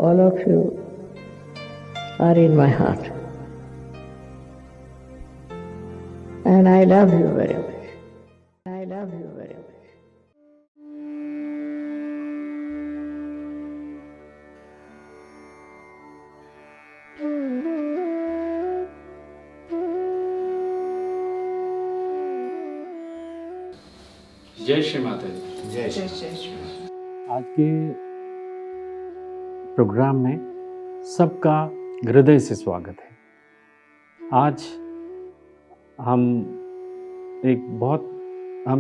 all of you are in my heart. And I love you very much. I love you very much. जय श्री माता दी। जय श्री। आज के programme में सबका हृदय से स्वागत है। आज हम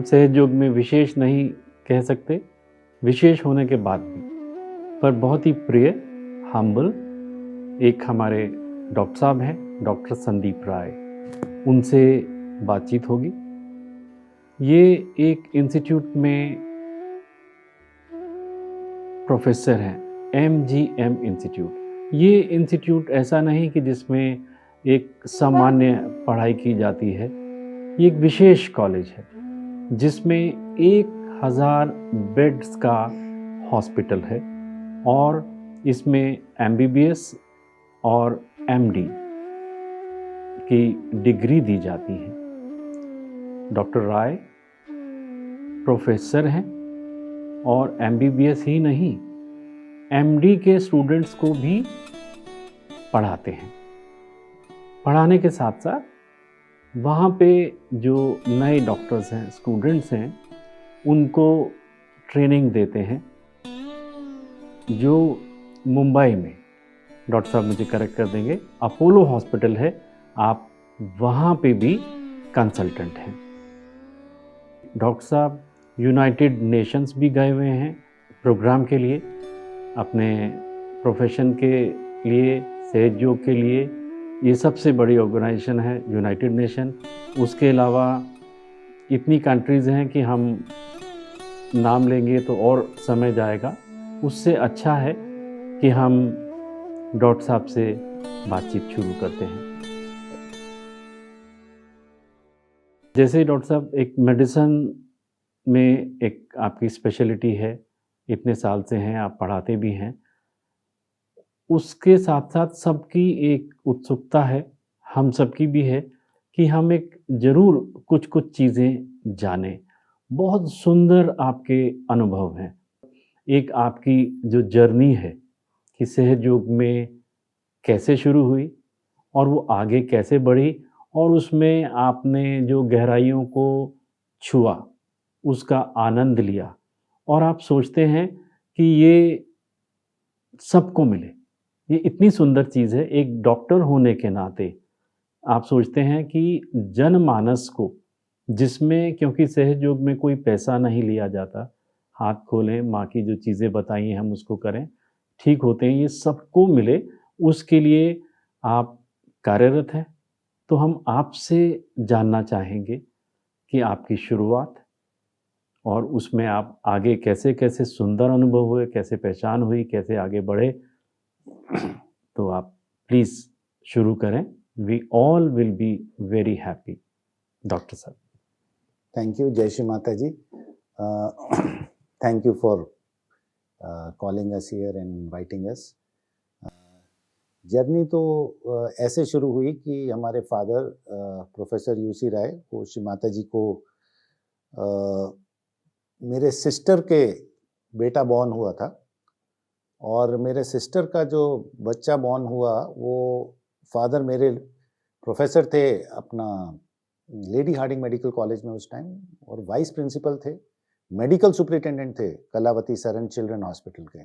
सहयोग में विशेष नहीं कह सकते, विशेष होने के बाद भी, पर बहुत ही प्रिय हम्बल एक हमारे डॉक्टर साहब हैं, डॉक्टर संदीप राय, उनसे बातचीत होगी। ये एक इंस्टीट्यूट में प्रोफेसर हैं, MGM इंस्टीट्यूट। ये इंस्टीट्यूट ऐसा नहीं कि जिसमें एक सामान्य पढ़ाई की जाती है। ये एक विशेष कॉलेज है जिसमें 1000 बेड्स का हॉस्पिटल है और इसमें MBBS और MD की डिग्री दी जाती है। डॉक्टर राय प्रोफेसर हैं और MBBS ही नहीं, MD के स्टूडेंट्स को भी पढ़ाते हैं। पढ़ाने के साथ साथ वहाँ पे जो नए डॉक्टर्स हैं, स्टूडेंट्स हैं, उनको ट्रेनिंग देते हैं। जो मुंबई में, डॉक्टर साहब मुझे करेक्ट कर देंगे, अपोलो हॉस्पिटल है, आप वहाँ पे भी कंसल्टेंट हैं। डॉक्टर साहब यूनाइटेड नेशंस भी गए हुए हैं प्रोग्राम के लिए, अपने प्रोफेशन के लिए, सहयोग के लिए। ये सबसे बड़ी ऑर्गेनाइजेशन है यूनाइटेड नेशन। उसके अलावा इतनी कंट्रीज़ हैं कि हम नाम लेंगे तो और समय जाएगा। उससे अच्छा है कि हम डॉक्टर साहब से बातचीत शुरू करते हैं। जैसे डॉक्टर साहब, एक मेडिसिन में एक आपकी स्पेशलिटी है, इतने साल से हैं, आप पढ़ाते भी हैं। उसके साथ साथ सबकी एक उत्सुकता है, हम सबकी भी है, कि हम एक ज़रूर कुछ चीज़ें जानें। बहुत सुंदर आपके अनुभव हैं। एक आपकी जो जर्नी है कि सहयोग में कैसे शुरू हुई और वो आगे कैसे बढ़ी, और उसमें आपने जो गहराइयों को छुआ, उसका आनंद लिया, और आप सोचते हैं कि ये सबको मिले। ये इतनी सुंदर चीज़ है। एक डॉक्टर होने के नाते आप सोचते हैं कि जनमानस को, जिसमें क्योंकि सहयोग में कोई पैसा नहीं लिया जाता, हाथ खोलें, माँ की जो चीज़ें बताई हैं हम उसको करें, ठीक होते हैं, ये सबको मिले, उसके लिए आप कार्यरत हैं। तो हम आपसे जानना चाहेंगे कि आपकी शुरुआत और उसमें आप आगे कैसे कैसे सुंदर अनुभव हुए, कैसे पहचान हुई, कैसे आगे बढ़े। तो आप प्लीज़ शुरू करें। We all will be very happy. Doctor साहब। Thank you. जय Shri Mata ji. Thank you for calling us here and inviting us. Journey तो ऐसे शुरू हुई कि हमारे फादर प्रोफेसर यूसी राय को, श्री माता जी को, मेरे सिस्टर के बेटा बॉर्न हुआ था, और मेरे सिस्टर का जो बच्चा बॉर्न हुआ, वो फादर मेरे प्रोफेसर थे अपना लेडी हार्डिंग मेडिकल कॉलेज में उस टाइम, और वाइस प्रिंसिपल थे, मेडिकल सुपरिटेंडेंट थे कलावती सरन चिल्ड्रन हॉस्पिटल के।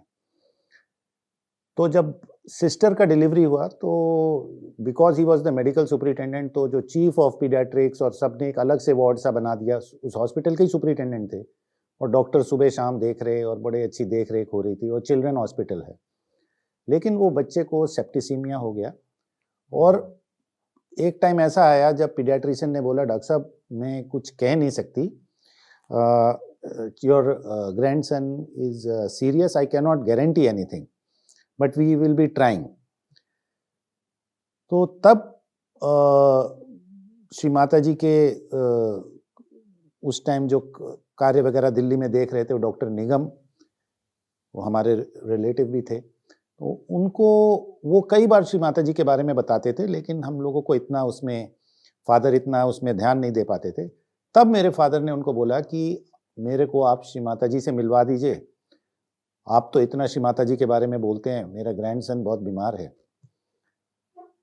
तो जब सिस्टर का डिलीवरी हुआ, तो because he was the medical superintendent, तो जो चीफ ऑफ पीडियाट्रिक्स और सब ने एक अलग से वार्ड सा बना दिया। उस हॉस्पिटल के ही सुपरिटेंडेंट थे, और डॉक्टर सुबह शाम देख रहे, और बड़े अच्छी देख रेख हो रही थी, और चिल्ड्रन हॉस्पिटल है। लेकिन वो बच्चे को सेप्टिसीमिया हो गया, और एक टाइम ऐसा आया जब पीडियाट्रिशियन ने बोला, डॉक्टर साहब मैं कुछ कह नहीं सकती, your grandson is serious, I can not guarantee anything, but we will be trying. तो तब श्री माता जी के उस टाइम जो कार्य वगैरह दिल्ली में देख रहे थे, वो डॉक्टर निगम, वो हमारे रिलेटिव भी थे, तो उनको वो कई बार श्री माता जी के बारे में बताते थे, लेकिन हम लोगों को इतना उसमें फादर इतना उसमें ध्यान नहीं दे पाते थे। तब मेरे फादर ने उनको बोला कि मेरे को आप श्री माता जी से मिलवा दीजिए, आप तो इतना श्री माता जी के बारे में बोलते हैं, मेरा ग्रैंडसन बहुत बीमार है।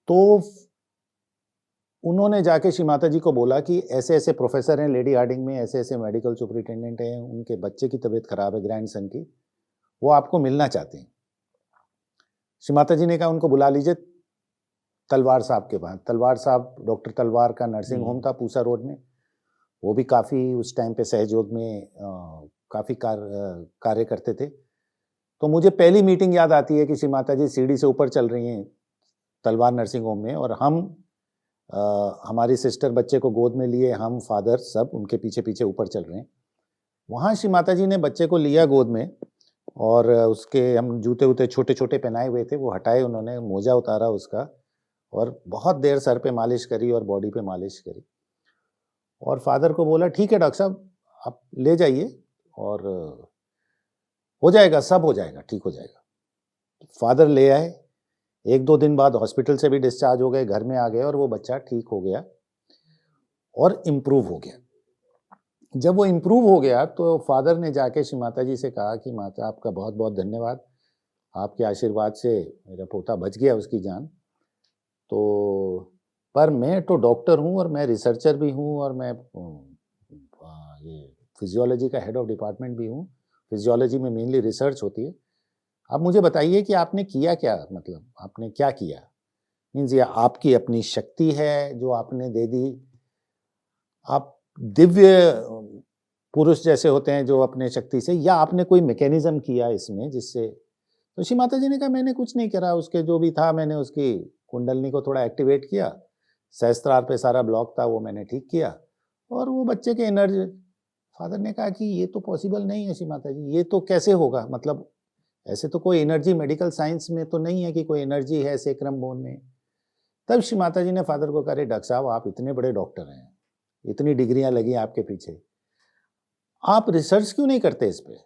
तो उन्होंने जाके श्री माता जी को बोला कि ऐसे ऐसे प्रोफेसर हैं लेडी हार्डिंग में, ऐसे ऐसे मेडिकल सुपरिटेंडेंट हैं, उनके बच्चे की तबीयत खराब है, ग्रैंडसन की, वो आपको मिलना चाहते हैं। श्री माता जी ने कहा उनको बुला लीजिए तलवार साहब के पास। तलवार साहब, डॉक्टर तलवार का नर्सिंग होम था पूसा रोड में, वो भी काफ़ी उस टाइम पे सहयोग में काफ़ी कार्य करते थे। तो मुझे पहली मीटिंग याद आती है कि श्री माता जी सीढ़ी से ऊपर चल रही हैं तलवार नर्सिंग होम में, और हम हमारी सिस्टर बच्चे को गोद में लिए, हम फादर सब उनके पीछे पीछे ऊपर चल रहे हैं। वहाँ श्री माता जी ने बच्चे को लिया गोद में, और उसके हम जूते वूते छोटे छोटे पहनाए हुए थे, वो हटाए उन्होंने, मोजा उतारा उसका, और बहुत देर सर पे मालिश करी और बॉडी पे मालिश करी, और फादर को बोला ठीक है डॉक्टर साहब आप ले जाइए और हो जाएगा, सब हो जाएगा, ठीक हो जाएगा। फादर ले आए, 1-2 दिन बाद हॉस्पिटल से भी डिस्चार्ज हो गए, घर में आ गए, और वो बच्चा ठीक हो गया और इम्प्रूव हो गया। जब वो इम्प्रूव हो गया तो फादर ने जाके श्री माता जी से कहा कि माता आपका बहुत बहुत धन्यवाद, आपके आशीर्वाद से मेरा पोता बच गया, उसकी जान। तो पर मैं तो डॉक्टर हूँ और मैं रिसर्चर भी हूँ, और मैं ये फिजियोलॉजी का हेड ऑफ डिपार्टमेंट भी हूँ, फिजियोलॉजी में मेनली रिसर्च होती है। आप मुझे बताइए कि आपने किया क्या, मतलब आपने क्या किया, मीन्स ये आपकी अपनी शक्ति है जो आपने दे दी, आप दिव्य पुरुष जैसे होते हैं जो अपने शक्ति से, या आपने कोई मैकेनिज्म किया इसमें जिससे। तो श्री माता जी ने कहा मैंने कुछ नहीं करा, उसके जो भी था मैंने उसकी कुंडलनी को थोड़ा एक्टिवेट किया, सहस्त्रार पे सारा ब्लॉक था वो मैंने ठीक किया, और वो बच्चे के एनर्जी। फादर ने कहा कि ये तो पॉसिबल नहीं है श्री माता जी, ये तो कैसे होगा, मतलब ऐसे तो कोई एनर्जी मेडिकल साइंस में तो नहीं है कि कोई एनर्जी है सेक्रम बोन में। तब श्री माता जी ने फादर को कहा डॉक्टर साहब आप इतने बड़े डॉक्टर हैं, इतनी डिग्रियां लगी आपके पीछे, आप रिसर्च क्यों नहीं करते इस पे?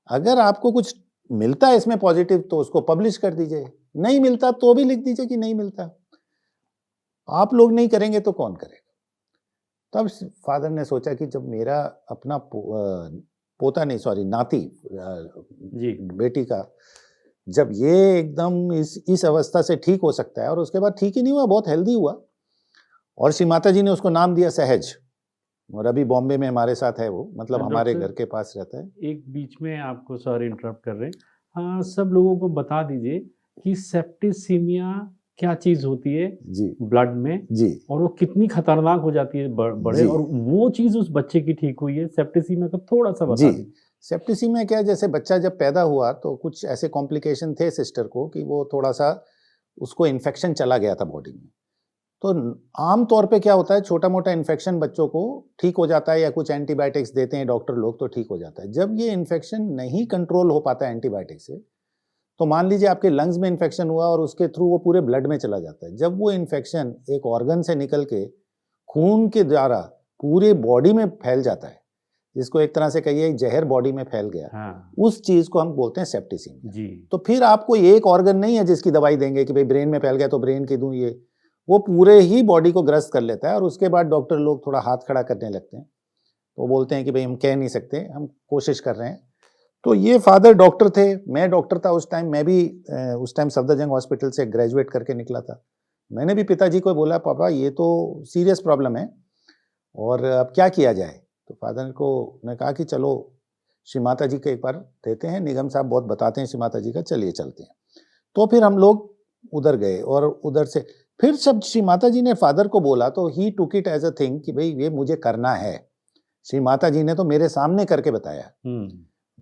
अगर आपको कुछ मिलता है इसमें पॉजिटिव तो उसको पब्लिश कर दीजिए, नहीं मिलता तो भी लिख दीजिए कि नहीं मिलता। आप लोग नहीं करेंगे तो कौन करेगा? तब फादर ने सोचा कि जब मेरा अपना पोता नहीं सॉरी नाती जी बेटी का जब ये एकदम इस अवस्था से ठीक हो सकता है, और उसके बाद ठीक ही नहीं हुआ, बहुत हेल्दी हुआ, और श्री माता जी ने उसको नाम दिया सहज, और अभी बॉम्बे में हमारे साथ है वो, मतलब हमारे घर के पास रहता है। एक बीच में आपको सॉरी इंटरप्ट कर रहे हैं, हाँ सब लोगों को बता दीजिए कि सेप्टिसीमिया क्या चीज होती है जी ब्लड में जी, और वो कितनी खतरनाक हो जाती है बड़े, जी। और वो चीज उस बच्चे की ठीक हुई है। सेप्टिसीमिया का थोड़ा सा बता दीजिए। सेप्टिसीमिया क्या है, जैसे बच्चा जब पैदा हुआ तो कुछ ऐसे कॉम्प्लिकेशन थे सिस्टर को कि वो थोड़ा सा उसको इन्फेक्शन चला गया था बॉडी में। तो आम तौर पे क्या होता है, छोटा मोटा इन्फेक्शन बच्चों को ठीक हो जाता है, या कुछ एंटीबायोटिक्स देते हैं डॉक्टर लोग तो ठीक हो जाता है। जब ये इन्फेक्शन नहीं कंट्रोल हो पाता है एंटीबायोटिक से, तो मान लीजिए आपके लंग्स में इन्फेक्शन हुआ और उसके थ्रू वो पूरे ब्लड में चला जाता है। जब वो इन्फेक्शन एक ऑर्गन से निकल के खून के द्वारा पूरे बॉडी में फैल जाता है, जिसको एक तरह से कहिए जहर बॉडी में फैल गया, हाँ उस चीज को हम बोलते हैं सेप्टिसीमिया। जी। तो फिर आपको एक ऑर्गन नहीं है जिसकी दवाई देंगे कि भाई ब्रेन में फैल गया तो ब्रेन की दूं, ये वो पूरे ही बॉडी को ग्रस्त कर लेता है, और उसके बाद डॉक्टर लोग थोड़ा हाथ खड़ा करने लगते हैं, तो बोलते हैं कि भाई हम कह नहीं सकते, हम कोशिश कर रहे हैं। तो ये फादर डॉक्टर थे, मैं डॉक्टर था उस टाइम, मैं भी उस टाइम सफदरजंग हॉस्पिटल से ग्रेजुएट करके निकला था। मैंने भी पिताजी को बोला पापा ये तो सीरियस प्रॉब्लम है और अब क्या किया जाए। तो फादर को ने कहा कि चलो श्री माता जी को एक बार देते हैं, निगम साहब बहुत बताते हैं श्री माता जी का, चलिए चलते हैं। तो फिर हम लोग उधर गए, और उधर से फिर जब श्री माता जी ने फादर को बोला तो he took it as a thing कि भाई ये मुझे करना है। श्री माता जी ने तो मेरे सामने करके बताया।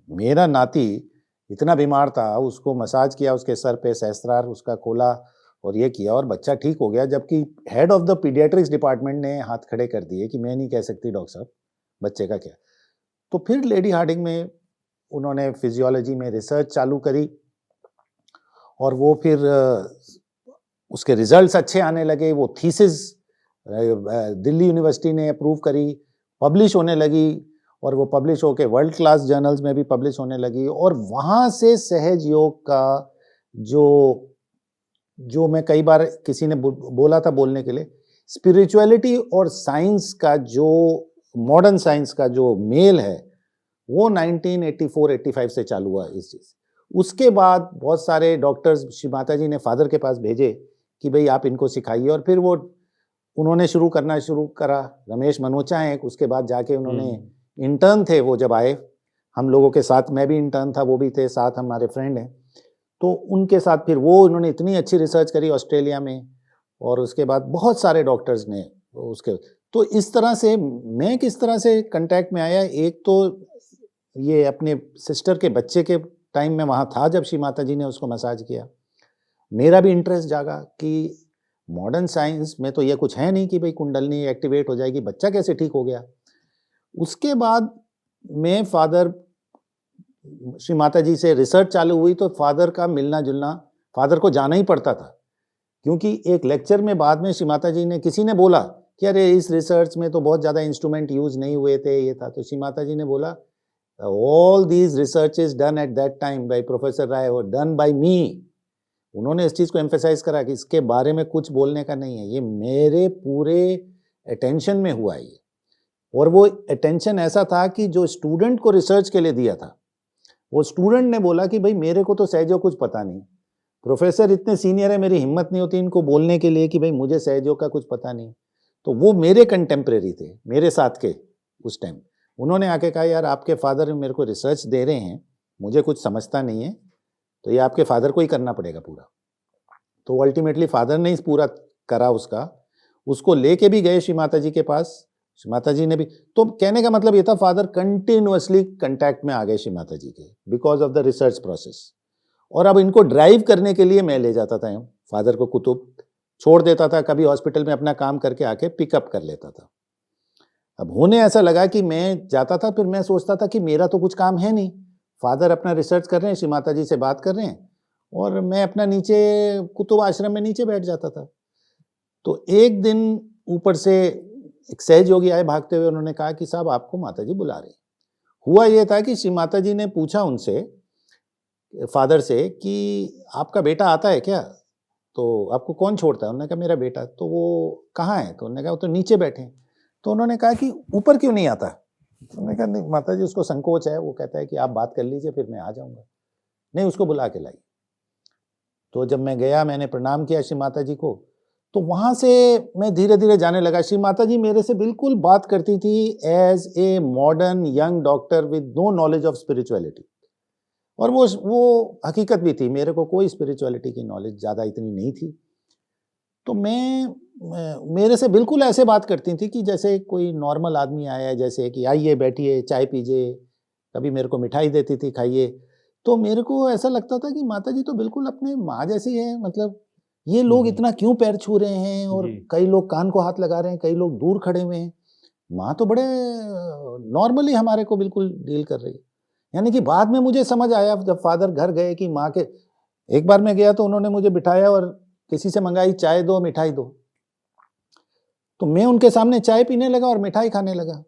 मेरा नाती इतना बीमार था, उसको मसाज किया, उसके सर पे सहस्त्रार उसका खोला और ये किया, और बच्चा ठीक हो गया, जबकि head of the paediatrics department ने हाथ खड़े कर दिए कि मैं नहीं कह सकती डॉक्टर साहब बच्चे का क्या। तो फिर लेडी हार्डिंग में उन्होंने फिजियोलॉजी में रिसर्च चालू करी, और वो फिर उसके रिजल्ट्स अच्छे आने लगे। वो थीसिस दिल्ली यूनिवर्सिटी ने अप्रूव करी, पब्लिश होने लगी, और वो पब्लिश होके वर्ल्ड क्लास जर्नल्स में भी पब्लिश होने लगी, और वहाँ से सहज योग का जो जो मैं कई बार किसी ने बोला था बोलने के लिए, स्पिरिचुअलिटी और साइंस का जो मॉडर्न साइंस का जो मेल है वो 1984-85 से चालू हुआ इस चीज़। उसके बाद बहुत सारे डॉक्टर्स श्री माता जी ने फादर के पास भेजे कि भाई आप इनको सिखाइए, और फिर वो उन्होंने शुरू करा। रमेश मनोचा हैं, उसके बाद जाके उन्होंने इंटर्न थे वो जब आए हम लोगों के साथ, मैं भी इंटर्न था, वो भी थे साथ, हमारे फ्रेंड हैं, तो उनके साथ फिर वो उन्होंने इतनी अच्छी रिसर्च करी ऑस्ट्रेलिया में, और उसके बाद बहुत सारे डॉक्टर्स ने उसके, तो इस तरह से मैं किस तरह से कांटेक्ट में आया, एक तो ये अपने सिस्टर के बच्चे के टाइम में वहाँ था जब श्री माता जी ने उसको मसाज किया, मेरा भी इंटरेस्ट जागा कि मॉडर्न साइंस में तो ये कुछ है नहीं कि भाई कुंडलनी एक्टिवेट हो जाएगी, बच्चा कैसे ठीक हो गया। उसके बाद मैं फादर श्री माता जी से रिसर्च चालू हुई, तो फादर का मिलना जुलना, फादर को जाना ही पड़ता था, क्योंकि एक लेक्चर में बाद में श्री माता जी ने, किसी ने बोला कि अरे इस रिसर्च में तो बहुत ज़्यादा इंस्ट्रूमेंट यूज नहीं हुए थे, ये था, तो श्री माता जी ने बोला all these research is done at that time by professor Rai और डन बाय मी। उन्होंने इस चीज़ को एम्फेसाइज करा कि इसके बारे में कुछ बोलने का नहीं है, ये मेरे पूरे अटेंशन में हुआ ये, और वो अटेंशन ऐसा था कि जो स्टूडेंट को रिसर्च के लिए दिया था, वो स्टूडेंट ने बोला कि भाई मेरे को तो सहजोग कुछ पता नहीं, प्रोफेसर इतने सीनियर है, मेरी हिम्मत नहीं होती इनको बोलने के लिए कि भाई मुझे सहजोग का कुछ पता नहीं। तो वो मेरे कंटेम्प्रेरी थे, मेरे साथ के उस टाइम, उन्होंने आके कहा यार आपके फादर मेरे को रिसर्च दे रहे हैं, मुझे कुछ समझता नहीं है, तो ये आपके फादर को ही करना पड़ेगा पूरा। तो अल्टीमेटली फादर ने ही पूरा करा उसको लेके भी गए श्री माता जी के पास, श्री माता जी ने भी, तो कहने का मतलब ये था फादर कंटिन्यूअसली कांटेक्ट में आ गए श्री माता जी के because of the research process. और अब इनको ड्राइव करने के लिए मैं ले जाता था फादर को, कुतुब छोड़ देता था, कभी हॉस्पिटल में अपना काम करके आके पिकअप कर लेता था। अब होने ऐसा लगा कि मैं जाता था, फिर मैं सोचता था कि मेरा तो कुछ काम है नहीं, फादर अपना रिसर्च कर रहे हैं, श्री माता जी से बात कर रहे हैं, और मैं अपना नीचे कुतुब आश्रम में नीचे बैठ जाता था। तो एक दिन ऊपर से एक सहयोगी आए भागते हुए, उन्होंने कहा कि साहब आपको माता जी बुला रहे हैं। हुआ ये था कि श्री माता जी ने पूछा उनसे, फादर से, कि आपका बेटा आता है क्या, तो आपको कौन छोड़ता है। उन्होंने कहा मेरा बेटा। तो वो कहाँ है, तो उन्होंने कहा वो तो नीचे बैठे हैं। तो उन्होंने कहा कि ऊपर क्यों नहीं आता। तो उन्होंने कहा नहीं माता जी उसको संकोच है, वो कहता है कि आप बात कर लीजिए फिर मैं आ जाऊँगा। नहीं, उसको बुला के लाई। तो जब मैं गया, मैंने प्रणाम किया श्री माता जी को, तो वहाँ से मैं धीरे धीरे जाने लगा। श्री माता जी मेरे से बिल्कुल बात करती थी as a modern young doctor with no knowledge of spirituality, और वो हकीकत भी थी, मेरे को कोई स्पिरिचुअलिटी की नॉलेज ज़्यादा इतनी नहीं थी। तो मेरे से बिल्कुल ऐसे बात करती थी कि जैसे कोई नॉर्मल आदमी आया है, जैसे कि आइए बैठिए चाय पीजिए, कभी मेरे को मिठाई देती थी खाइए। तो मेरे को ऐसा लगता था कि माता जी तो बिल्कुल अपने माँ जैसी है, मतलब ये लोग इतना क्यों पैर छू रहे हैं, और कई लोग कान को हाथ लगा रहे हैं, कई लोग दूर खड़े हुए हैं, माँ तो बड़े नॉर्मली हमारे को बिल्कुल डील कर रही है। यानी कि बाद में मुझे समझ आया जब फादर घर गए कि माँ के, एक बार मैं गया तो उन्होंने मुझे बिठाया और किसी से मंगाई चाय दो मिठाई दो, तो मैं उनके सामने चाय पीने लगा और मिठाई खाने लगा,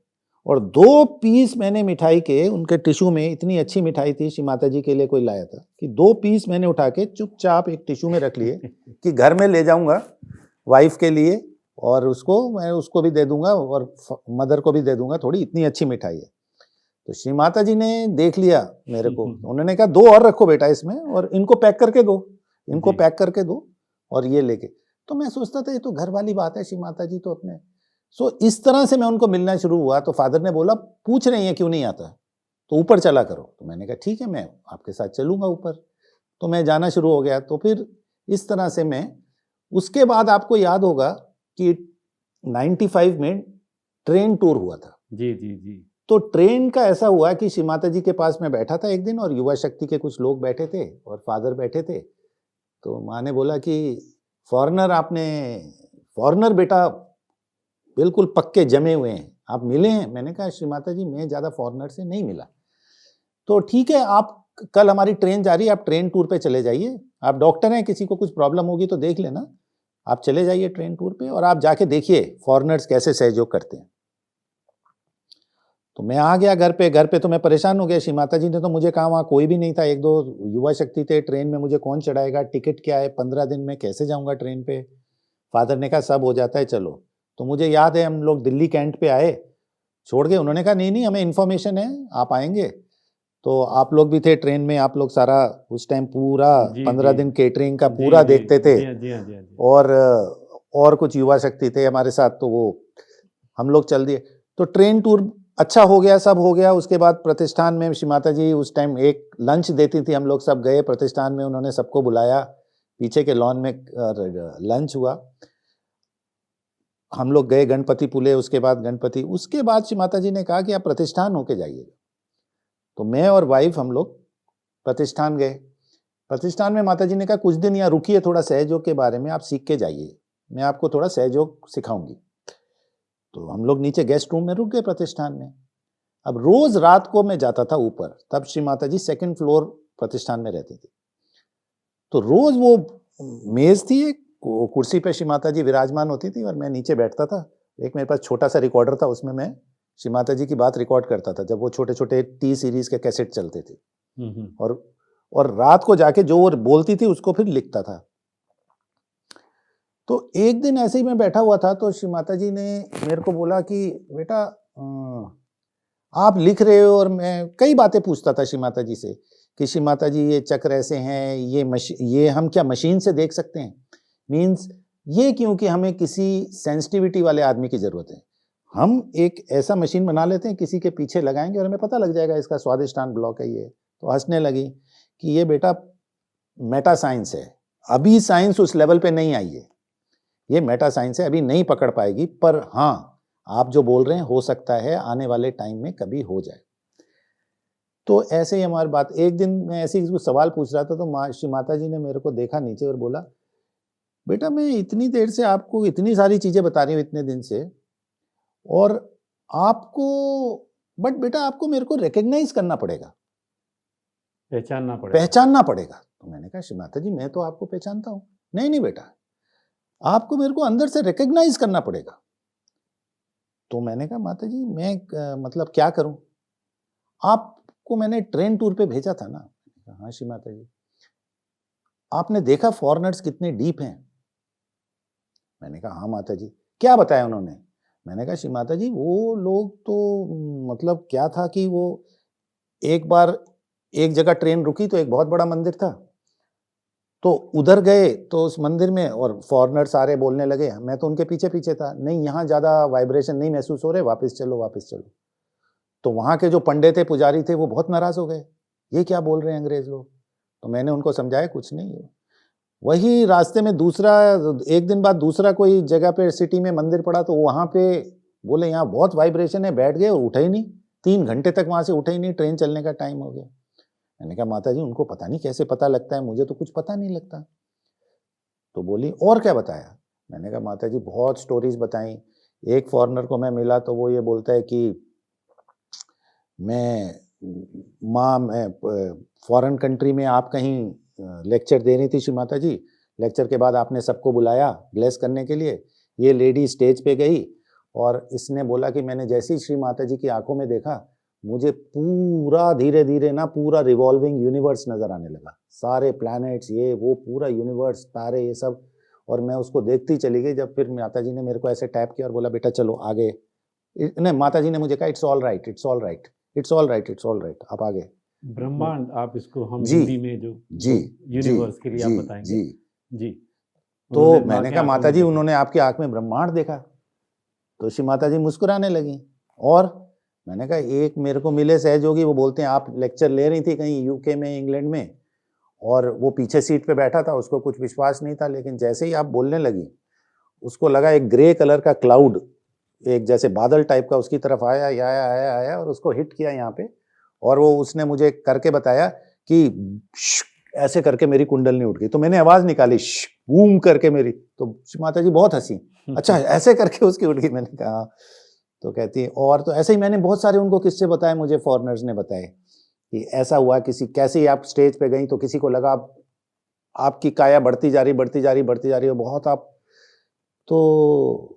और 2 पीस मैंने मिठाई के, उनके टिश्यू में इतनी अच्छी मिठाई थी, श्री माता जी के लिए कोई लाया था, कि 2 पीस मैंने उठा के चुपचाप एक टिश्यू में रख लिए कि घर में ले जाऊंगा वाइफ के लिए, और मैं उसको भी दे दूंगा और मदर को भी दे दूंगा थोड़ी, इतनी अच्छी मिठाई है। तो श्री माता जी ने देख लिया मेरे को, उन्होंने कहा 2 और रखो बेटा इसमें, और इनको पैक करके दो, इनको पैक करके दो, और ये लेके। तो मैं सोचता था ये तो घर वाली बात है, श्री माता जी तो अपने। इस तरह से मैं उनको मिलना शुरू हुआ। तो फादर ने बोला पूछ रही है क्यों नहीं आता, तो ऊपर चला करो। तो मैंने कहा ठीक है, मैं आपके साथ चलूंगा ऊपर। तो मैं जाना शुरू हो गया। तो फिर इस तरह से मैं, उसके बाद आपको याद होगा कि 95 में ट्रेन टूर हुआ था। जी जी जी। तो ट्रेन का ऐसा हुआ कि श्री माता जी के पास मैं बैठा था एक दिन, और युवा शक्ति के कुछ लोग बैठे थे और फादर बैठे थे। तो माँ ने बोला कि फॉरेनर बेटा बिल्कुल पक्के जमे हुए हैं, आप मिले हैं। मैंने कहा श्री माता जी मैं ज़्यादा फॉरेनर से नहीं मिला। तो ठीक है, आप कल हमारी ट्रेन जा रही है, आप ट्रेन टूर पे चले जाइए, आप डॉक्टर हैं, किसी को कुछ प्रॉब्लम होगी तो देख लेना, आप चले जाइए ट्रेन टूर पे, और आप जाके देखिए फॉरेनर्स कैसे सहयोग करते हैं। तो मैं आ गया घर पे तो मैं परेशान हो गया। श्री माता जी ने तो मुझे कहा, वहाँ कोई भी नहीं था, 1-2 युवा शक्ति थे। ट्रेन में मुझे कौन चढ़ाएगा, टिकट क्या है, 15 दिन में कैसे जाऊँगा ट्रेन पे। फादर ने कहा सब हो जाता है, चलो। तो मुझे याद है हम लोग दिल्ली कैंट पे आए, छोड़ के उन्होंने कहा नहीं नहीं हमें इन्फॉर्मेशन है आप आएंगे। तो आप लोग भी थे ट्रेन में, आप लोग सारा उस टाइम पूरा जी 15 जी दिन केटरिंग का जी पूरा जी देखते थे। जी हाँ जी हाँ जी हाँ जी। और कुछ युवा शक्ति थे हमारे साथ, तो वो हम लोग चल दिए। तो ट्रेन टूर अच्छा हो गया, सब हो गया। उसके बाद प्रतिष्ठान में श्री माता जी उस टाइम एक लंच देती थी, हम लोग सब गए प्रतिष्ठान में, उन्होंने सबको बुलाया, पीछे के लॉन में लंच हुआ। हम लोग गए गणपति पुले, उसके बाद गणपति, उसके बाद श्री माता जी ने कहा कि आप प्रतिष्ठान होके जाइए। तो मैं और वाइफ हम लोग प्रतिष्ठान गए। प्रतिष्ठान में माता जी ने कहा कुछ दिन यहाँ रुकिए, थोड़ा सहयोग के बारे में आप सीख के जाइए, मैं आपको थोड़ा सहयोग सिखाऊंगी। तो हम लोग नीचे गेस्ट रूम में रुक गए प्रतिष्ठान में। अब रोज रात को मैं जाता था ऊपर, तब श्री माता जी 2nd फ्लोर प्रतिष्ठान में रहती थी। तो रोज वो मेज थी, एक कुर्सी पे श्री माता जी विराजमान होती थी और मैं नीचे बैठता था। एक मेरे पास छोटा सा रिकॉर्डर था, उसमें मैं श्री माता जी की बात रिकॉर्ड करता था, जब वो छोटे छोटे टी सीरीज के कैसेट चलते थे। और रात को जाके जो वो बोलती थी उसको फिर लिखता था। तो एक दिन ऐसे ही मैं बैठा हुआ था, तो श्री माता जी ने मेरे को बोला कि बेटा आप लिख रहे हो, और मैं कई बातें पूछता था श्री माता जी से कि श्री माता जी ये चक्र ऐसे हैं, ये हम क्या मशीन से देख सकते हैं, मीन्स ये क्योंकि हमें किसी सेंसिटिविटी वाले आदमी की जरूरत है, हम एक ऐसा मशीन बना लेते हैं, किसी के पीछे लगाएंगे और हमें पता लग जाएगा इसका स्वादिष्टान ब्लॉक है ये। तो हंसने लगी कि ये बेटा मेटा साइंस है, अभी साइंस उस लेवल पे नहीं आई है, ये मेटा साइंस है, अभी नहीं पकड़ पाएगी, पर हाँ आप जो बोल रहे हैं हो सकता है आने वाले टाइम में कभी हो जाए। तो ऐसे ही हमारी बात, एक दिन मैं ऐसे ही सवाल पूछ रहा था, तो श्री माता जी ने मेरे को देखा नीचे और बोला बेटा मैं इतनी देर से आपको इतनी सारी चीजें बता रही हूँ इतने दिन से, और आपको, बट बेटा आपको मेरे को रिकग्नाइज करना पड़ेगा, पहचानना पड़ेगा। तो मैंने कहा श्री माता जी मैं तो आपको पहचानता हूं। नहीं नहीं बेटा आपको मेरे को अंदर से रिकग्नाइज करना पड़ेगा। तो मैंने कहा माता जी मैं मतलब क्या करूं, आपको मैंने ट्रेन टूर पे भेजा था ना। हाँ श्री माता जी। आपने देखा फॉरेनर्स कितने डीप हैं। मैंने कहा हाँ माता जी। क्या बताया उन्होंने। मैंने कहा श्री माता जी वो लोग तो मतलब क्या था कि वो एक बार एक जगह ट्रेन रुकी तो एक बहुत बड़ा मंदिर था, तो उधर गए तो उस मंदिर में, और फॉरेनर सारे बोलने लगे, मैं तो उनके पीछे पीछे था, नहीं यहाँ ज्यादा वाइब्रेशन नहीं महसूस हो रहे, वापस चलो वापस चलो। तो वहां के जो पंडित थे पुजारी थे वो बहुत नाराज हो गए, ये क्या बोल रहे हैं अंग्रेज लोग। तो मैंने उनको समझाया कुछ नहीं है। वही रास्ते में दूसरा, एक दिन बाद दूसरा कोई जगह पे सिटी में मंदिर पड़ा, तो वहां पे बोले यहाँ बहुत वाइब्रेशन है, बैठ गए और उठे ही नहीं, 3 घंटे तक वहां से उठे ही नहीं, ट्रेन चलने का टाइम हो गया। मैंने कहा माता जी उनको पता नहीं कैसे पता लगता है, मुझे तो कुछ पता नहीं लगता। तो बोली और क्या बताया। मैंने कहा माता जी बहुत स्टोरीज बताई। एक फॉरेनर को मैं मिला तो वो ये बोलता है कि मैं फॉरेन कंट्री में आप कहीं लेक्चर दे रही थी श्री माता जी, लेक्चर के बाद आपने सबको बुलाया ब्लेस करने के लिए, ये लेडी स्टेज पे गई और इसने बोला कि मैंने जैसे ही श्री माता जी की आंखों में देखा, मुझे पूरा धीरे धीरे ना पूरा रिवॉल्विंग यूनिवर्स नजर आने लगा, सारे प्लैनेट्स ये वो पूरा यूनिवर्स, तारे ये सब, और मैं उसको देखती चली गई। जब फिर माता जी ने मेरे को ऐसे टैप किया और बोला बेटा चलो आगे, नहीं माता जी ने मुझे कहा it's all right, it's all right, it's all right, it's all right, आप आगे। ब्रह्मांड आप इसको हम जी हिंदी में जो जी यूनिवर्स के लिए आप जी बताएंगे। जी जी तो उन्होंने माँ मैंने की कहा आंखों माता में जी देखा। उन्होंने आपकी आंख में ब्रह्मांड देखा। तो श्री माता जी मुस्कुराने लगी। और मैंने कहा एक मेरे को मिले सहयोगी, वो बोलते हैं आप लेक्चर ले रही थी कहीं यूके में इंग्लैंड में, और वो पीछे सीट पे बैठा था, उसको कुछ विश्वास नहीं था, लेकिन जैसे ही आप बोलने लगी उसको लगा एक ग्रे कलर का क्लाउड, एक जैसे बादल टाइप का उसकी तरफ आया आया आया आया और उसको हिट किया यहाँ पे, और वो उसने मुझे करके बताया कि ऐसे करके मेरी कुंडलनी उठ गई। तो मैंने आवाज निकाली बूम करके मेरी, तो माता जी बहुत हंसी। अच्छा ऐसे करके उसकी उठ गई। मैंने कहा तो कहती है, और तो ऐसे ही मैंने बहुत सारे उनको किस्से बताए, मुझे फॉरेनर्स ने बताए कि ऐसा हुआ, किसी कैसे ही आप स्टेज पे गई तो किसी को लगा आपकी काया बढ़ती जा रही बढ़ती जा रही बढ़ती जा रही है बहुत, आप तो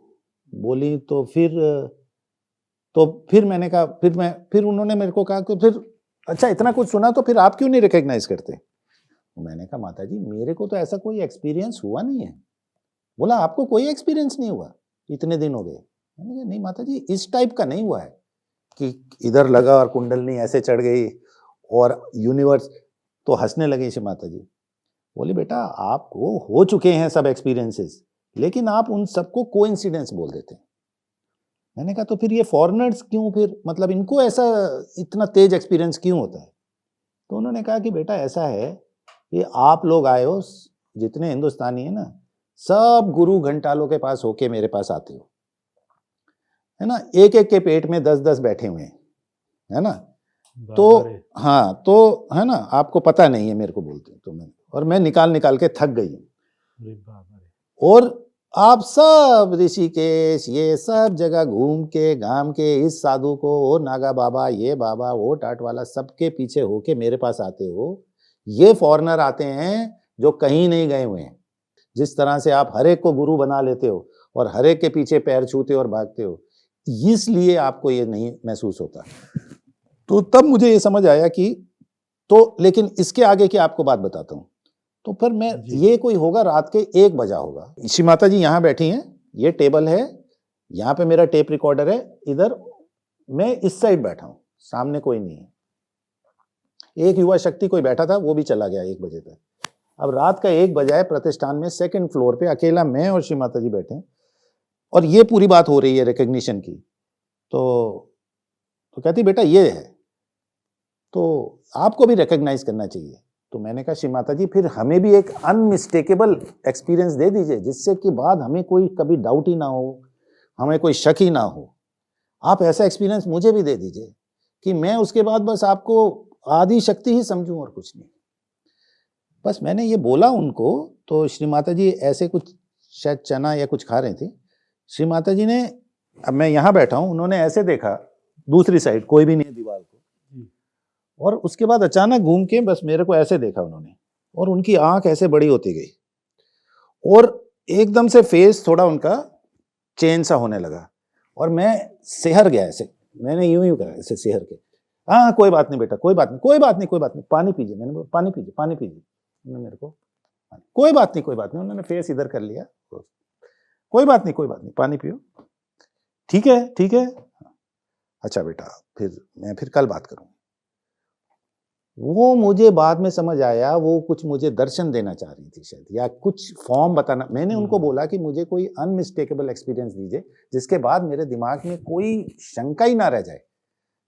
बोली तो फिर तो फिर मैंने कहा, फिर उन्होंने मेरे को कहा कि फिर अच्छा इतना कुछ सुना तो फिर आप क्यों नहीं रिकॉग्नाइज करते? मैंने कहा माता जी मेरे को तो ऐसा कोई एक्सपीरियंस हुआ नहीं है। बोला आपको कोई एक्सपीरियंस नहीं हुआ, इतने दिन हो गए? मैंने कहा नहीं माता जी, इस टाइप का नहीं हुआ है कि इधर लगा और कुंडलनी ऐसे चढ़ गई और यूनिवर्स। तो हंसने लगे श्री माता जी। बोली बेटा आपको हो चुके हैं सब एक्सपीरियंसेस, लेकिन आप उन सबको कोइंसिडेंस बोल देते हैं। मैंने कहा तो फिर ये फॉरेनर्स क्यों, फिर मतलब इनको ऐसा इतना तेज एक्सपीरियंस क्यों होता है? तो उन्होंने कहा कि बेटा ऐसा है कि आप लोग आए हो, जितने हिंदुस्तानी है ना, सब गुरु घंटालों के पास होके मेरे पास आते हो, है ना, एक एक के पेट में 10-10 बैठे हुए हैं, है ना। तो हाँ, तो है ना, आपको पता नहीं है मेरे को बोलते हैं, तो मैं निकाल निकाल के थक गई हूँ। और आप सब ऋषिकेश ये सब जगह घूम के घाम के इस साधु को, वो नागा बाबा, ये बाबा, वो टाट वाला, सबके पीछे होके मेरे पास आते हो। ये फॉरेनर आते हैं जो कहीं नहीं गए हुए हैं। जिस तरह से आप हर एक को गुरु बना लेते हो और हर एक के पीछे पैर छूते और भागते हो, इसलिए आपको ये नहीं महसूस होता। तो तब मुझे ये समझ आया कि तो, लेकिन इसके आगे की आपको बात बताता हूँ। तो फिर मैं, ये कोई होगा रात के 1 बजा होगा, श्री माता जी यहाँ बैठी हैं, ये टेबल है, यहाँ पे मेरा टेप रिकॉर्डर है, इधर मैं इस साइड बैठा हूँ, सामने कोई नहीं है। एक युवा शक्ति कोई बैठा था, वो भी चला गया 1 बजे तक। अब रात का 1 बजा है, प्रतिष्ठान में 2nd फ्लोर पे अकेला मैं और श्री माता जी बैठे हैं, और ये पूरी बात हो रही है रिकग्निशन की। तो कहती बेटा ये है, तो आपको भी रिकग्नाइज करना चाहिए। तो मैंने कहा श्री माता जी फिर हमें भी एक अनमिस्टेकेबल एक्सपीरियंस दे दीजिए, जिससे कि बाद हमें कोई कभी डाउट ही ना हो, हमें कोई शक ही ना हो। आप ऐसा एक्सपीरियंस मुझे भी दे दीजिए कि मैं उसके बाद बस आपको आदि शक्ति ही समझूं और कुछ नहीं। बस मैंने ये बोला उनको, तो श्री माता जी ऐसे कुछ शायद चना या कुछ खा रहे थे। श्री माता जी ने, अब मैं यहाँ बैठा हूँ, उन्होंने ऐसे देखा दूसरी साइड, कोई भी नहीं है दीवार को, और उसके बाद अचानक घूम के बस मेरे को ऐसे देखा उन्होंने, और उनकी आंख ऐसे बड़ी होती गई और एकदम से फेस थोड़ा उनका चेंज सा होने लगा, और मैं सिहर गया ऐसे, मैंने यूं करा ऐसे सिहर के। हाँ कोई बात नहीं बेटा, कोई बात नहीं, कोई बात नहीं, कोई बात नहीं, पानी पीजिए। मैंने बोला पानी पीजिए, पानी पीजिए। उन्होंने मेरे को, कोई बात नहीं, कोई बात नहीं, उन्होंने फेस इधर कर लिया, कोई बात नहीं, कोई बात नहीं, पानी पियो, ठीक है, ठीक है, अच्छा बेटा, मैं फिर कल बात करूंगा। वो मुझे बाद में समझ आया, वो कुछ मुझे दर्शन देना चाह रही थी शायद, या कुछ फॉर्म बताना। मैंने उनको बोला कि मुझे कोई अनमिस्टेकेबल एक्सपीरियंस दीजिए, जिसके बाद मेरे दिमाग में कोई शंका ही ना रह जाए।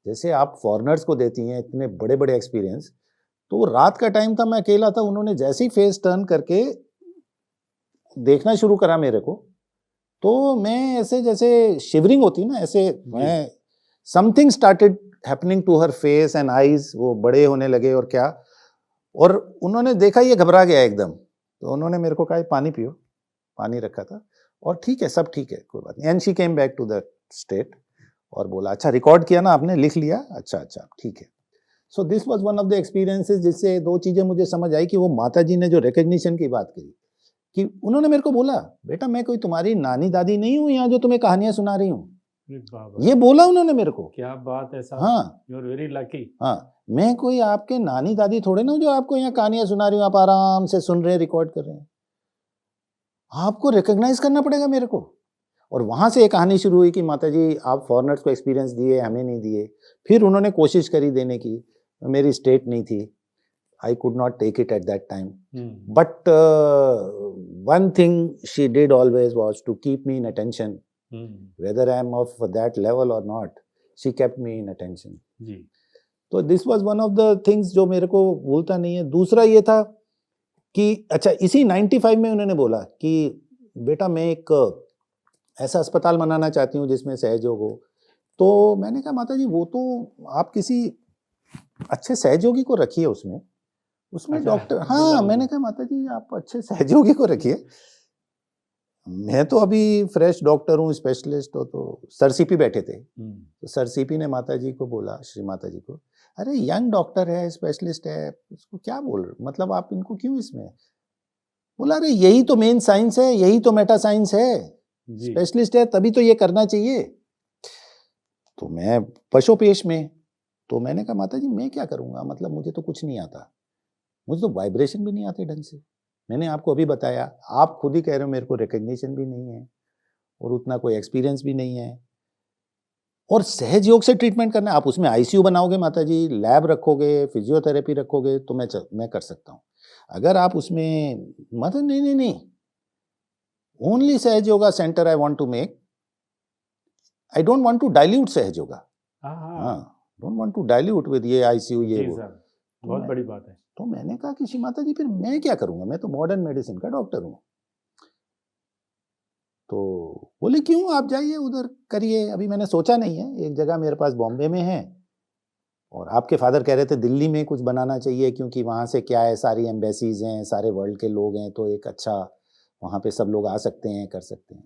जैसे आप फॉरेनर्स को देती हैं इतने बड़े बड़े एक्सपीरियंस। तो रात का टाइम था, मैं अकेला था, उन्होंने जैसे ही फेस टर्न करके देखना शुरू करा मेरे को, तो मैं ऐसे जैसे शिवरिंग होती ना, ऐसे मैं, something started happening to her face and eyes, वो बड़े होने लगे और क्या। और उन्होंने देखा ये घबरा गया एकदम, तो उन्होंने मेरे को कहा पानी पियो, पानी रखा था, और ठीक है, सब ठीक है, कोई बात नहीं। And she came back to the state और बोला अच्छा रिकॉर्ड किया ना आपने, लिख लिया, अच्छा अच्छा ठीक है। So this was one of the experiences, जिससे 2 चीजें मुझे समझ आई कि वो माता जी ने जो रिकग्निशन की बात करी, कि उन्होंने मेरे को बोला बेटा मैं कोई तुम्हारी नानी दादी नहीं हूँ यहाँ जो तुम्हें कहानियां सुना रही हूँ, ये बोला उन्होंने मेरे को। क्या बात है साहब, हाँ, यू आर वेरी लकी। हाँ, मैं कोई आपके नानी दादी थोड़े ना जो आपको यहाँ कहानियां सुना रही हूँ, आप आराम से सुन रहे हैं, रिकॉर्ड कर रहे हैं, आपको रिकॉग्नाइज करना पड़ेगा मेरे को। और वहां से एक कहानी शुरू हुई कि माता जी आप फॉरेनर्स को एक्सपीरियंस दिए, हमें नहीं दिए। फिर उन्होंने कोशिश करी देने की, मेरी स्टेट नहीं थी, I could not take it at that time. But one thing she did always was to keep me in attention. Whether I am of that level or not, she kept me in attention. तो this was one of the things जो मेरे को भूलता नहीं है। दूसरा ये था कि अच्छा इसी 95 में उन्होंने बोला कि बेटा मैं एक ऐसा अस्पताल बनाना चाहती हूँ जिसमें सहयोग हो। तो मैंने कहा माता जी वो तो आप किसी अच्छे सहयोगी को रखिए उसमें अच्छा, डॉक्टर। हाँ, मैंने कहा माता जी आप अच्छे सहयोगी को रखिए, मैं तो अभी फ्रेश डॉक्टर हूँ, स्पेशलिस्ट हो। तो सर सीपी बैठे थे, तो सर सीपी ने माता जी को बोला, श्री माता जी को, अरे यंग डॉक्टर है, स्पेशलिस्ट है, उसको क्या बोल रहे, मतलब आप इनको क्यों इसमें। बोला अरे यही तो मेन साइंस है, यही तो मेटा साइंस है, स्पेशलिस्ट है तभी तो ये करना चाहिए। तो मैं पशुपेश में, तो मैंने कहा माता जी मैं क्या करूँगा, मतलब मुझे तो कुछ नहीं आता, मुझे तो वाइब्रेशन भी नहीं आते ढंग से। मैंने आपको अभी बताया, आप खुद ही कह रहे हो मेरे को रिकग्निशन भी नहीं है और उतना कोई एक्सपीरियंस भी नहीं है, और सहज योग से ट्रीटमेंट करना है। आप उसमें आईसीयू बनाओगे माता जी, लैब रखोगे, फिजियोथेरेपी रखोगे, तो मैं कर सकता हूँ। अगर आप उसमें मतलब नहीं, only Sahaja Yoga centre I want to make, I don't want to dilute Sahaja Yoga, हाँ, don't want to dilute with ये आईसीयू ये वो। बहुत बड़ी बात है। तो मैंने कहा कि श्री माता जी फिर मैं क्या करूंगा, मैं तो मॉडर्न मेडिसिन का डॉक्टर हूँ। तो बोले क्यों, आप जाइए उधर करिए, अभी मैंने सोचा नहीं है, एक जगह मेरे पास बॉम्बे में है, और आपके फादर कह रहे थे दिल्ली में कुछ बनाना चाहिए, क्योंकि वहाँ से क्या है, सारी एम्बेसीज हैं, सारे वर्ल्ड के लोग हैं, तो एक अच्छा वहाँ पे सब लोग आ सकते हैं, कर सकते हैं।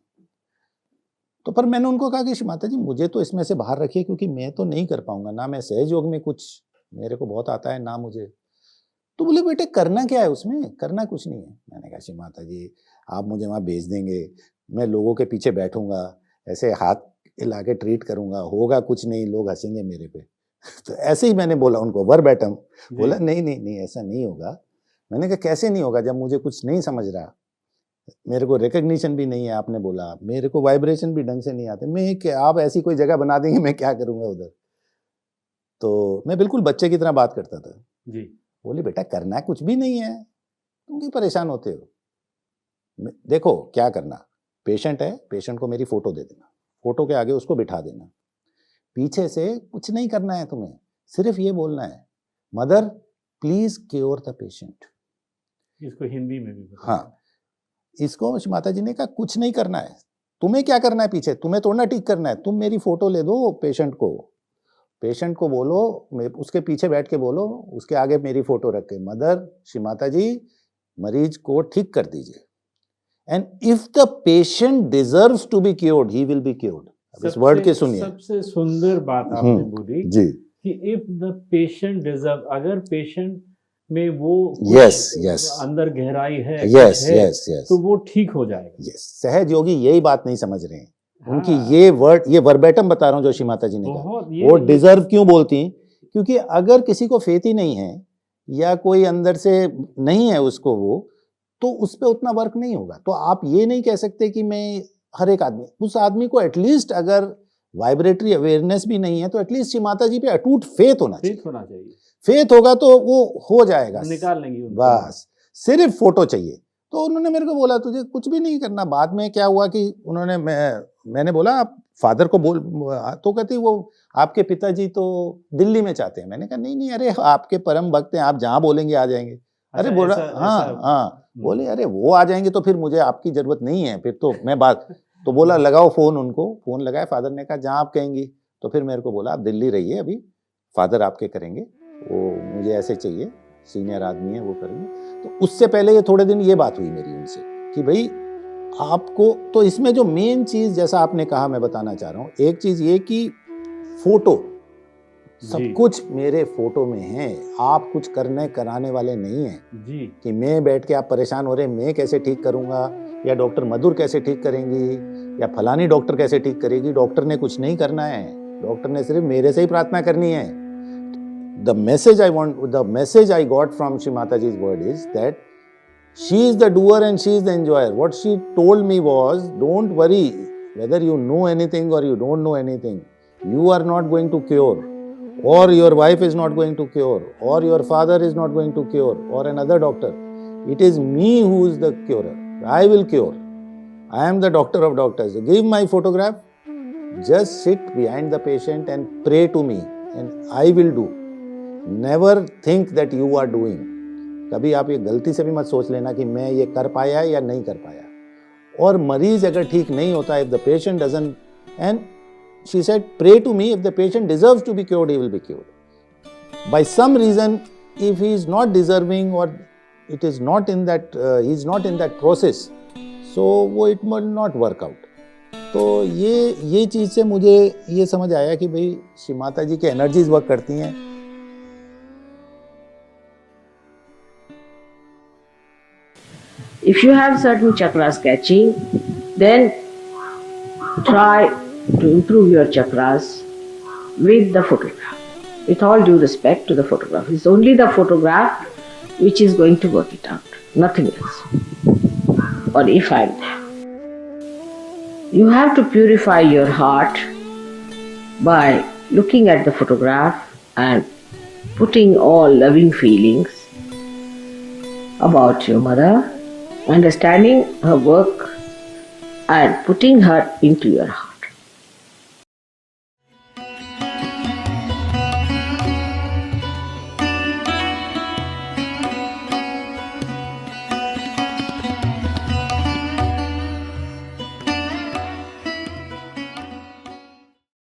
तो पर मैंने उनको कहा कि माता जी मुझे तो इसमें से बाहर रखिए, क्योंकि मैं तो नहीं कर पाऊंगा, ना मैं सहज योग में कुछ मेरे को बहुत आता है, ना मुझे। तो बोले बेटे करना क्या है उसमें, करना कुछ नहीं है। मैंने कहा श्री माता जी आप मुझे वहाँ भेज देंगे, मैं लोगों के पीछे बैठूंगा, ऐसे हाथ हिला के ट्रीट करूंगा, होगा कुछ नहीं, लोग हंसेंगे मेरे पे। तो ऐसे ही मैंने बोला उनको वर्बैटम, बोला नहीं ऐसा नहीं होगा। मैंने कहा कैसे नहीं होगा, जब मुझे कुछ नहीं समझ रहा, मेरे को रिकग्निशन भी नहीं है, आपने बोला मेरे को वाइब्रेशन भी ढंग से नहीं आते, मैं क्या, आप ऐसी कोई जगह बना देंगे, मैं क्या करूंगा उधर। तो मैं बिल्कुल बच्चे की तरह बात करता था जी। बोले बेटा करना कुछ भी नहीं है, तुम क्यों परेशान होते हो, देखो क्या करना, पेशेंट है, पेशेंट को मेरी फोटो दे देना, फोटो के आगे उसको बिठा देना, पीछे से कुछ नहीं करना है तुम्हें, सिर्फ ये बोलना है mother please cure the patient. इसको हिंदी में भी बता। हाँ, इसको माता जी ने कहा कुछ नहीं करना है, तुम्हें क्या करना है, पीछे तुम्हें तोड़ना ठीक करना है, तुम मेरी फोटो ले दो, पेशेंट को बोलो, उसके पीछे बैठ के बोलो, उसके आगे मेरी फोटो रख के, मदर श्री माता जी मरीज को ठीक कर दीजिए, and if the patient deserves to be cured he will be cured. इस वर्ड के सुनिए, सबसे सुंदर बात आपने बोली जी कि इफ द पेशेंट डिजर्व, अगर पेशेंट में वो यस अंदर गहराई है, यस तो वो ठीक हो जाएगा। सहज योगी यही बात नहीं समझ रहे हैं। हाँ, उनकी ये वर्ड, ये वर्बैटम बता रहा हूँ जो श्री माता जी ने कहा, वो डिजर्व क्यों बोलती हैं, क्योंकि अगर किसी को फेथ ही नहीं है या कोई अंदर से नहीं है उसको वो, तो उस पर उतना वर्क नहीं होगा। तो आप ये नहीं कह सकते कि मैं हर एक आदमी, उस आदमी को एटलीस्ट अगर वाइब्रेटरी अवेयरनेस भी नहीं है तो एटलीस्ट श्री माता जी पे अटूट फेथ होना चाहिए। फेथ होगा तो वो हो जाएगा, निकाल लेंगे बस, सिर्फ फोटो चाहिए। तो उन्होंने मेरे को बोला तुझे कुछ भी नहीं करना। बाद में क्या हुआ कि उन्होंने मैंने बोला आप फादर को बोल, तो कहती वो आपके पिताजी तो दिल्ली में चाहते हैं। मैंने कहा नहीं अरे आपके परम भक्त हैं, आप जहाँ बोलेंगे आ जाएंगे। अरे बोला हाँ, बोले अरे वो आ जाएंगे तो फिर मुझे आपकी जरूरत नहीं है, फिर तो मैं बात, तो बोला लगाओ फोन, उनको फोन लगाया, फादर ने कहा जहाँ आप कहेंगी। तो फिर मेरे को बोला आप दिल्ली रहिए, अभी फादर आपके करेंगे, वो मुझे ऐसे चाहिए, सीनियर आदमी है वो करेंगे। तो उससे पहले ये थोड़े दिन ये बात हुई मेरी उनसे कि भाई आपको, तो इसमें जो मेन चीज जैसा आपने कहा मैं बताना चाह रहा हूँ, एक चीज ये कि फोटो, सब कुछ मेरे फोटो में है, आप कुछ करने कराने वाले नहीं हैं जी। कि मैं बैठ के, आप परेशान हो रहे मैं कैसे ठीक करूंगा, या डॉक्टर मधुर कैसे ठीक करेंगी, या फलानी डॉक्टर कैसे ठीक करेगी। डॉक्टर ने कुछ नहीं करना है, डॉक्टर ने सिर्फ मेरे से ही प्रार्थना करनी है। The message I got from Shri Mataji's word is that she is the doer and she is the enjoyer. What she told me was, don't worry whether you know anything or you don't know anything. You are not going to cure, or your wife is not going to cure, or your father is not going to cure, or another doctor. It is me who is the curer. I will cure. I am the doctor of doctors. Give my photograph. Just sit behind the patient and pray to me, and I will do. Never think that you are doing. कभी आप ये गलती से भी मत सोच लेना कि मैं ये कर पाया या नहीं कर पाया। और मरीज अगर ठीक नहीं होता, if the patient doesn't, and she said pray to me, if the patient deserves to be cured he will be cured. By some reason if he is not deserving or it is not in that he is not in that process, so वो it will not work out. तो ये चीज से मुझे ये समझ आया कि भाई श्री माता जी की एनर्जीज वर्क करती हैं। If you have certain chakras catching, then try to improve your chakras with the photograph. With all due respect to the photograph, it's only the photograph which is going to work it out, nothing else. Or if I'm there. You have to purify your heart by looking at the photograph and putting all loving feelings about your mother, understanding her work and putting her into your heart.